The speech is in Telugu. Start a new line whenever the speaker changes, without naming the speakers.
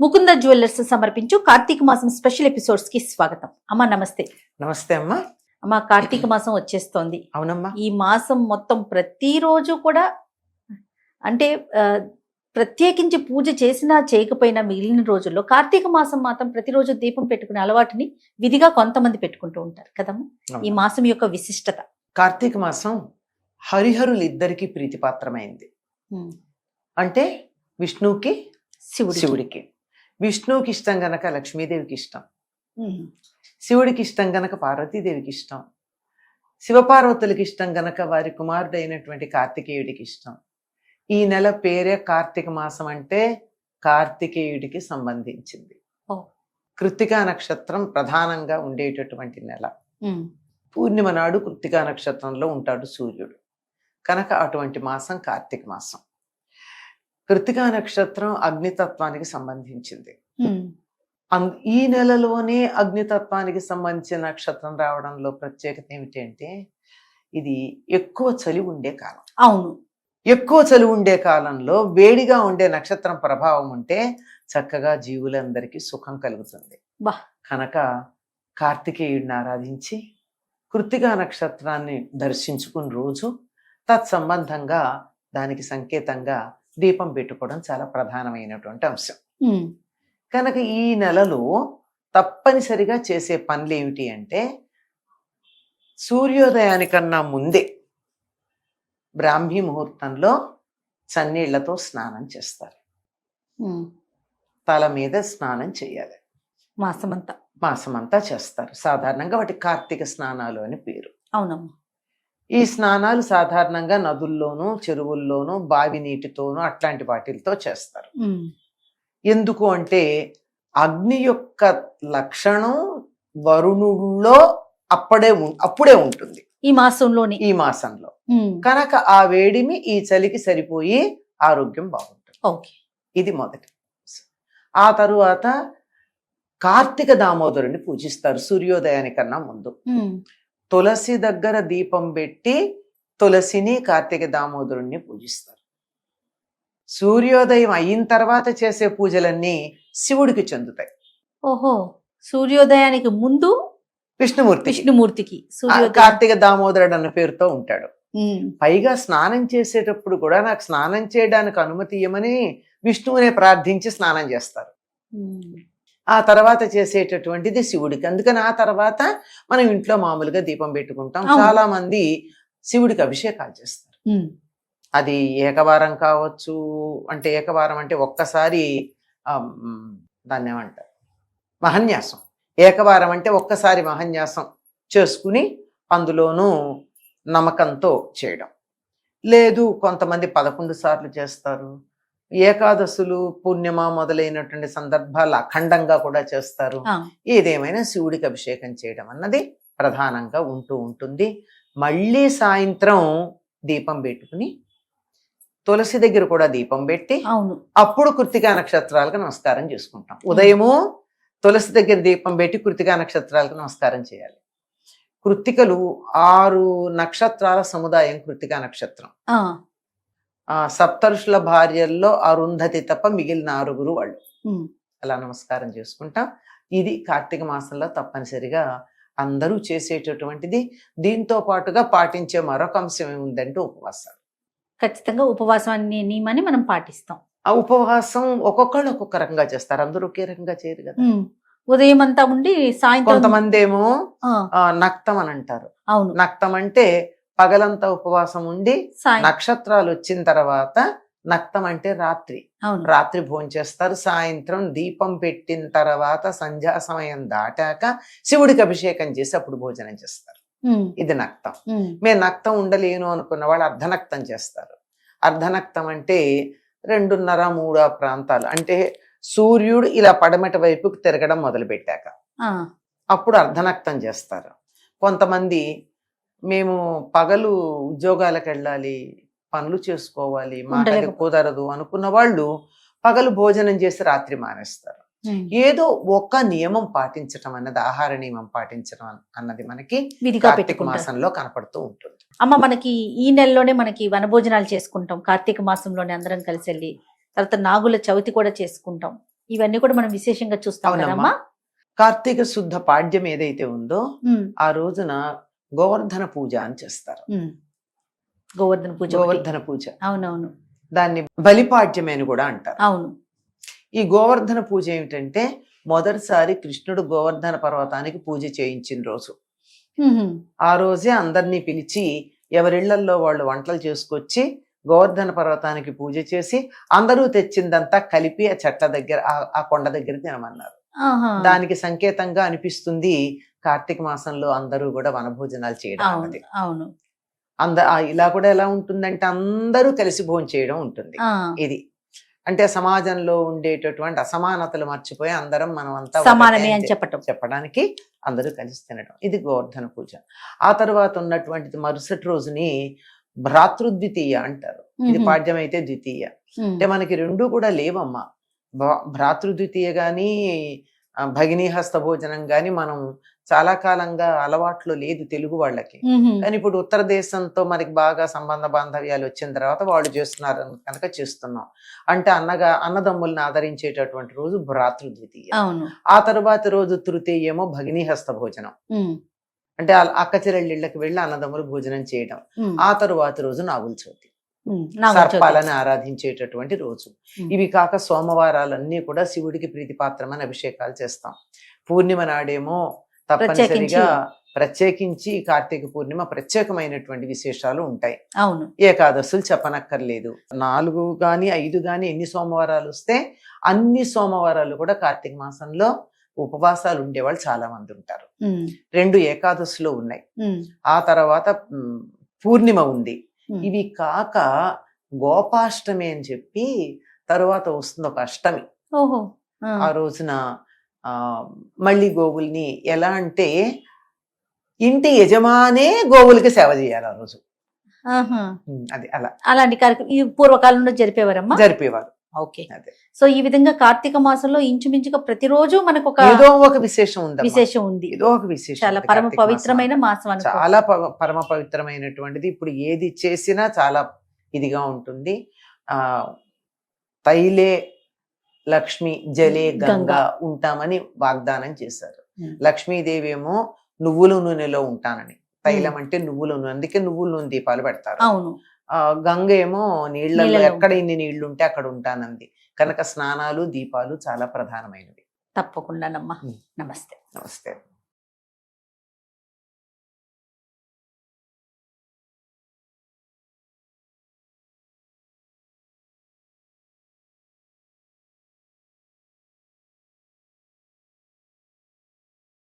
ముకుంద జ్యువెలర్స్ సమర్పించు కార్తీక మాసం స్పెషల్ ఎపిసోడ్స్ కి స్వాగతం. అమ్మా నమస్తే.
నమస్తే అమ్మా.
అమ్మా కార్తీక మాసం వచ్చేస్తోంది.
అవునమ్మా.
ఈ మాసం మొత్తం ప్రతిరోజు కూడా అంటే ప్రత్యేకించి పూజ చేసినా చేయకపోయినా మిగిలిన రోజుల్లో కార్తీక మాసం మాత్రం ప్రతిరోజు దీపం పెట్టుకునే అలవాటుని విధిగా కొంతమంది పెట్టుకుంటూ ఉంటారు కదమ్మా. ఈ మాసం యొక్క విశిష్టత.
కార్తీక మాసం హరిహరులిద్దరికి ప్రీతిపాత్రమైంది. అంటే విష్ణువుకి శివుడికి. విష్ణువుకి ఇష్టం గనక లక్ష్మీదేవికి ఇష్టం, శివుడికి ఇష్టం గనక పార్వతీదేవికి ఇష్టం, శివపార్వతులకి ఇష్టం గనక వారి కుమారుడైనటువంటి కార్తికేయుడికి ఇష్టం. ఈ నెల పేరే కార్తీక మాసం, అంటే కార్తికేయుడికి సంబంధించింది. కృత్తికా నక్షత్రం ప్రధానంగా ఉండేటటువంటి నెల. పూర్ణిమ నాడు కృత్తికా నక్షత్రంలో ఉంటాడు సూర్యుడు, కనుక అటువంటి మాసం కార్తీక మాసం. కృత్తికా నక్షత్రం అగ్నితత్వానికి సంబంధించింది. ఈ నెలలోనే అగ్నితత్వానికి సంబంధించిన నక్షత్రం రావడంలో ప్రత్యేకత ఏమిటంటే ఇది ఎక్కువ చలి ఉండే కాలం.
అవును,
ఎక్కువ చలి ఉండే కాలంలో వేడిగా ఉండే నక్షత్రం ప్రభావం ఉంటే చక్కగా జీవులందరికీ సుఖం కలుగుతుంది. కనుక కార్తికేయుడిని ఆరాధించి కృత్తికా నక్షత్రాన్ని దర్శించుకున్న రోజు తత్సంబంధంగా దానికి సంకేతంగా దీపం పెట్టుకోవడం చాలా ప్రధానమైనటువంటి అంశం. కనుక ఈ నెలలో తప్పనిసరిగా చేసే పనులు ఏమిటి అంటే సూర్యోదయానికన్నా ముందే బ్రాహ్మీ ముహూర్తంలో చన్నీళ్లతో స్నానం చేస్తారు. తల మీద స్నానం చేయాలి. మాసమంతా చేస్తారు. సాధారణంగా వాటి కార్తీక స్నానాలు అని పేరు.
అవునమ్మా.
ఈ స్నానాలు సాధారణంగా నదుల్లోనూ చెరువుల్లోనూ బావి నీటితోనూ అట్లాంటి వాటితో చేస్తారు. ఎందుకు అంటే అగ్ని యొక్క లక్షణం వరుణుల్లో అప్పుడే ఉంటుంది ఈ మాసంలో. కనుక ఆ వేడిమి ఈ చలికి సరిపోయి ఆరోగ్యం బాగుంటుంది. ఇది మొదటి. ఆ తరువాత కార్తీక దామోదరుని పూజిస్తారు సూర్యోదయానికన్నా ముందు. తులసి దగ్గర దీపం పెట్టి తులసిని కార్తీక దామోదరుణ్ణి పూజిస్తారు. సూర్యోదయం అయిన తర్వాత చేసే పూజలన్నీ శివుడికి చెందుతాయి.
సూర్యోదయానికి ముందు విష్ణుమూర్తికి
కార్తీక దామోదరుడు అన్న పేరుతో ఉంటాడు. పైగా స్నానం చేసేటప్పుడు కూడా నాకు స్నానం చేయడానికి అనుమతి ఇవ్వమని విష్ణువునే ప్రార్థించి స్నానం చేస్తారు. ఆ తర్వాత చేసేటటువంటిది శివుడికి. అందుకని ఆ తర్వాత మనం ఇంట్లో మామూలుగా దీపం పెట్టుకుంటాం. చాలా మంది శివుడికి అభిషేకాలు చేస్తారు. అది ఏకవారం కావచ్చు. అంటే ఏకవారం అంటే ఒక్కసారి దాన్ని ఏమంటారు, మహన్యాసం. ఏకవారం అంటే ఒక్కసారి మహన్యాసం చేసుకుని అందులోనూ నమ్మకంతో చేయడం. లేదు, కొంతమంది 11 సార్లు చేస్తారు. ఏకాదశులు, పూర్ణిమ మొదలైనటువంటి సందర్భాలు అఖండంగా కూడా చేస్తారు. ఏదేమైనా శివుడికి అభిషేకం చేయడం అన్నది ప్రధానంగా ఉంటుంది. మళ్ళీ సాయంత్రం దీపం పెట్టుకుని తులసి దగ్గర కూడా దీపం పెట్టి అప్పుడు కృత్తికా నక్షత్రాలకు నమస్కారం చేసుకుంటాం. ఉదయము తులసి దగ్గర దీపం పెట్టి కృత్తికా నక్షత్రాలకు నమస్కారం చేయాలి. కృత్తికలు 6 నక్షత్రాల సముదాయం కృత్తికా నక్షత్రం. సప్తఋషుల భార్యల్లో అరుంధతి తప్ప మిగిలిన 6 వాళ్ళు. అలా నమస్కారం చేసుకుంటాం. ఇది కార్తీక మాసంలో తప్పనిసరిగా అందరూ చేసేటటువంటిది. దీంతో పాటుగా పాటించే మరొక అంశం ఏముందంటే ఉపవాసాలు.
ఖచ్చితంగా ఉపవాసాన్ని నియమాన్ని మనం పాటిస్తాం.
ఆ ఉపవాసం ఒక్కొక్కళ్ళు ఒక్కొక్క రకంగా చేస్తారు. అందరూ ఒకే రకంగా చేయరు కదా.
ఉదయం అంతా ఉండి సాయంత్రం
కొంతమంది ఏమో నక్తం అని అంటారు. నక్తం అంటే పగలంతా ఉపవాసం ఉండి నక్షత్రాలు వచ్చిన తర్వాత నక్తం అంటే రాత్రి భోజనం చేస్తారు. సాయంత్రం దీపం పెట్టిన తర్వాత సంధ్యా సమయం దాటాక శివుడికి అభిషేకం చేసి అప్పుడు భోజనం చేస్తారు. ఇది నక్తం. మేము నక్తం ఉండలేను అనుకున్న వాళ్ళు అర్ధనక్తం చేస్తారు. అర్ధనక్తం అంటే 2:30-3 ప్రాంతాలు, అంటే సూర్యుడు ఇలా పడమట వైపుకి తిరగడం మొదలు పెట్టాక అప్పుడు అర్ధనక్తం చేస్తారు. కొంతమంది మేము పగలు ఉద్యోగాలకు వెళ్ళాలి, పనులు చేసుకోవాలి, మాకు కుదరదు అనుకున్న వాళ్ళు పగలు భోజనం చేసి రాత్రి మానేస్తారు. ఏదో ఒక నియమం పాటించటం అన్నది, ఆహార నియమం పాటించడం అన్నది మనకి కార్తీక మాసంలో కనపడుతూ ఉంటుంది.
అమ్మ, మనకి ఈ నెలలోనే మనకి వనభోజనాలు చేసుకుంటాం. కార్తీక మాసంలోనే అందరం కలిసి వెళ్ళి తర్వాత నాగుల చవితి కూడా చేసుకుంటాం. ఇవన్నీ కూడా మనం విశేషంగా చూస్తాం
అవునమ్మా.
కదమ్మా.
కార్తీక శుద్ధ పాడ్యం ఏదైతే ఉందో
ఉమ్,
ఆ రోజున గోవర్ధన పూజ అని చేస్తారు.
ఉమ్. గోవర్ధన పూజ ఒకటి.
గోవర్ధన పూజ,
అవునవును.
దాన్ని బలిపాడ్యమే అని కూడా అంటారు.
అవును.
ఈ గోవర్ధన పూజ ఏమిటంటే మొదటిసారి కృష్ణుడు గోవర్ధన పర్వతానికి పూజ చేయించిన రోజు.
ఉహుం.
ఆ రోజే అందరినీ పిలిచి ఎవరిళ్లల్లో వాళ్ళు వంటలు చేసుకొచ్చి గోవర్ధన పర్వతానికి పూజ చేసి అందరూ తెచ్చిందంతా కలిపి ఆ చెట్ల దగ్గర ఆ కొండ దగ్గర తినమన్నారు.
ఆహా.
దానికి సంకేతంగా అనిపిస్తుంది కార్తీక మాసంలో అందరూ కూడా వనభోజనాలు చేయడం
అవును
అన్నది.
అవును.
ఇలా కూడా ఎలా ఉంటుందంటే అందరూ కలిసి భోజనం చేయడం ఉంటుంది.
ఆ,
ఇది అంటే సమాజంలో ఉండేటటువంటి అసమానతలు మర్చిపోయి అందరం మనం అంతా
సమానమే
ఒకటే
అని చెప్పటం.
చెప్పడానికి అందరూ కలిసి తినడం, ఇది గోవర్ధన పూజ. ఆ తర్వాత ఉన్నటువంటిది మరుసటి రోజుని భ్రాతృద్వితీయ అంటారు. ఇది
ఉహుం.
పాడ్యం అయితే ద్వితీయ.
ఉమ్,
అంటే మనకి రెండు కూడా లేవమ్మా. భ్రాతృద్వితీయ గాని భగినీ హస్త భోజనం గాని మనం చాలా కాలంగా అలవాట్లు లేదు తెలుగు వాళ్ళకి.
ఉహుం.
కానీ ఇప్పుడు ఉత్తర దేశంతో మనకి బాగా సంబంధ బాంధవ్యాలు వచ్చిన తర్వాత వాళ్ళు చేస్తున్నారు కనుక చేస్తున్నాం. అంటే అన్నదమ్ముల్ని ఆదరించేటటువంటి రోజు భ్రాతృద్వితీయ.
అవును.
ఆ తర్వాత రోజు తృతీయేమో భగినీ హస్త భోజనం.
ఉమ్,
అంటే అక్క చెల్లెళ్ళకి వెళ్ళి అన్నదమ్ములు భోజనం చేయడం.
ఉమ్,
ఆ తరువాత రోజు నాగుల చవితి,
ఉమ్. నాగుల చవితి.
సర్పాలను ఆరాధించేటటువంటి రోజు.
ఉమ్.
ఇవి కాక సోమవారాలన్నీ కూడా శివుడికి ప్రీతిపాత్రమైన అభిషేకాలు చేస్తాం. పూర్ణిమ నాడేమో తప్పనిసరిగా ప్రత్యేకించి కార్తీక పూర్ణిమ ప్రత్యేకమైనటువంటి విశేషాలు ఉంటాయి.
అవును.
ఏకాదశులు చెప్పనక్కర్లేదు. 4 గాని 5 గాని ఎన్ని సోమవారాలు వస్తే అన్ని సోమవారాలు కూడా కార్తీక మాసంలో ఉపవాసాలు ఉండేవాళ్ళు చాలా మంది ఉంటారు.
ఉమ్,
2 ఏకాదశులు ఉన్నాయి.
ఉమ్,
ఆ తర్వాత పూర్ణిమ ఉంది.
ఉమ్.
ఇవి కాక గోపాష్టమి అని చెప్పి తరువాత వస్తుంది ఒక అష్టమి.
ఓహో. ఆ.
ఆ రోజున మళ్ళీ గోవుల్ని ఎలా అంటే ఇంటి యజమానే గోవులకి సేవ చేయాలి ఆ రోజు.
ఆహా.
అది అలా
అలాంటి కార్యక్రమం ఈ పూర్వకాలంలో జరిపేవారమ్మా.
జరిపేవారు.
ఓకే.
అదే
సో ఈ విధంగా కార్తీక మాసంలో ఇంచుమించుగా ప్రతిరోజు మనకు ఒక
ఏదో ఒక విశేషం ఉంది,
విశేషం ఉంది.
ఏదో ఒక విశేషం
చాలా
ఉంది
పరమ
కార్తీక
పవిత్రమైన
మాసం.
మాసం అనుకో.
చాలా పరమ పవిత్రమైనటువంటిది. ఇప్పుడు ఏది చేసినా చాలా ఇదిగా ఉంటుంది. తైలే లక్ష్మి జలే గంగా ఉంటామని వాగ్దానం చేశారు. లక్ష్మీదేవి ఏమో నువ్వుల నూనెలో ఉంటానని, తైలం అంటే నువ్వుల నూనె, అందుకే నువ్వుల నూనె దీపాలు పెడతారు.
అవును.
గంగ ఏమో నీళ్లలో ఎక్కడ ఇన్ని నీళ్లు ఉంటే అక్కడ ఉంటానంది కనుక స్నానాలు దీపాలు చాలా ప్రధానమైనవి.
తప్పకుండానమ్మా. నమస్తే.
నమస్తే.